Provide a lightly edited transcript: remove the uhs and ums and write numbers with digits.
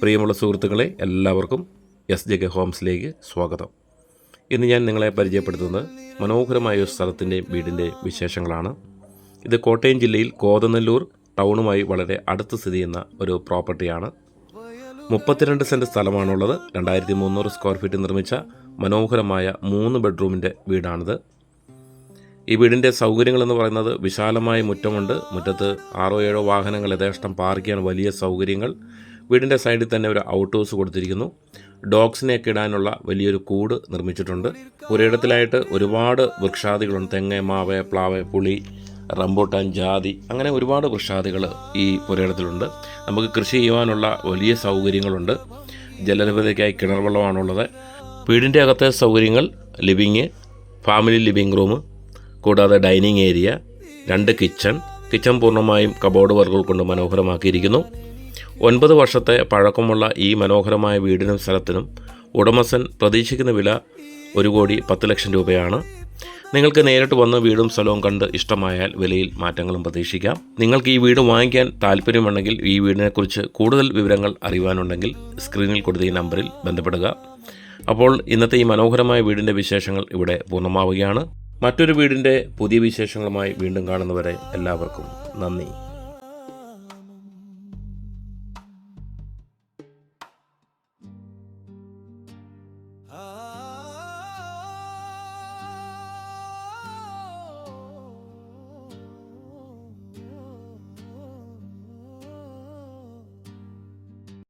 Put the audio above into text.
പ്രിയമുള്ള സുഹൃത്തുക്കളെ, എല്ലാവർക്കും SJK ഹോംസിലേക്ക് സ്വാഗതം. ഇന്ന് ഞാൻ നിങ്ങളെ പരിചയപ്പെടുത്തുന്നത് മനോഹരമായ ഒരു സ്ഥലത്തിൻ്റെയും വീടിൻ്റെ വിശേഷങ്ങളാണ്. ഇത് കോട്ടയം ജില്ലയിൽ കോതനല്ലൂർ ടൗണുമായി വളരെ അടുത്ത് സ്ഥിതി ചെയ്യുന്ന ഒരു പ്രോപ്പർട്ടിയാണ്. 32 സെൻറ്റ് സ്ഥലമാണുള്ളത്. 2300 സ്ക്വയർ ഫീറ്റ് നിർമ്മിച്ച മനോഹരമായ 3 ബെഡ്റൂമിൻ്റെ വീടാണിത്. ഈ വീടിൻ്റെ സൗകര്യങ്ങളെന്ന് പറയുന്നത് വിശാലമായ മുറ്റമുണ്ട്. മുറ്റത്ത് 6-7 വാഹനങ്ങൾ യഥേഷ്ടം പാർക്ക് ചെയ്യാൻ വലിയ സൗകര്യങ്ങൾ. വീടിൻ്റെ സൈഡിൽ തന്നെ ഒരു ഔട്ട് ഹൗസ് കൊടുത്തിരിക്കുന്നു. ഡോഗ്സിനെയൊക്കെ ഇടാനുള്ള വലിയൊരു കൂട് നിർമ്മിച്ചിട്ടുണ്ട്. ഒരിടത്തിലായിട്ട് ഒരുപാട് വൃക്ഷാദികളുണ്ട്. തെങ്ങ്, മാവ്, പ്ലാവ്, പുളി, റംബൂട്ടാൻ, ജാതി, അങ്ങനെ ഒരുപാട് വൃക്ഷാദികൾ ഈ പുരയിടത്തിലുണ്ട്. നമുക്ക് കൃഷി ചെയ്യുവാനുള്ള വലിയ സൗകര്യങ്ങളുണ്ട്. ജലലഭ്യതയ്ക്കായി കിണർ വെള്ളമാണുള്ളത്. വീടിൻ്റെ അകത്തെ സൗകര്യങ്ങൾ ലിവിങ്, ഫാമിലി ലിവിങ് റൂം, കൂടാതെ ഡൈനിങ് ഏരിയ, 2 കിച്ചൺ പൂർണ്ണമായും കബോർഡ് വർക്കുകൾ കൊണ്ട് മനോഹരമാക്കിയിരിക്കുന്നു. 9 വർഷത്തെ പഴക്കമുള്ള ഈ മനോഹരമായ വീടിനും സ്ഥലത്തിനും ഉടമസ്ഥൻ പ്രതീക്ഷിക്കുന്ന വില 1,10,00,000 രൂപയാണ്. നിങ്ങൾക്ക് നേരിട്ട് വന്ന് വീടും സ്ഥലവും കണ്ട് ഇഷ്ടമായാൽ വിലയിൽ മാറ്റങ്ങളും പ്രതീക്ഷിക്കാം. നിങ്ങൾക്ക് ഈ വീട് വാങ്ങിക്കാൻ താല്പര്യമുണ്ടെങ്കിൽ, ഈ വീടിനെക്കുറിച്ച് കൂടുതൽ വിവരങ്ങൾ അറിയുവാനുണ്ടെങ്കിൽ സ്ക്രീനിൽ കൊടുത്ത ഈ നമ്പറിൽ ബന്ധപ്പെടുക. അപ്പോൾ ഇന്നത്തെ ഈ മനോഹരമായ വീടിൻ്റെ വിശേഷങ്ങൾ ഇവിടെ പൂർണ്ണമാവുകയാണ്. മറ്റൊരു വീടിൻ്റെ പുതിയ വിശേഷങ്ങളുമായി വീണ്ടും കാണുന്നവരെ എല്ലാവർക്കും നന്ദി.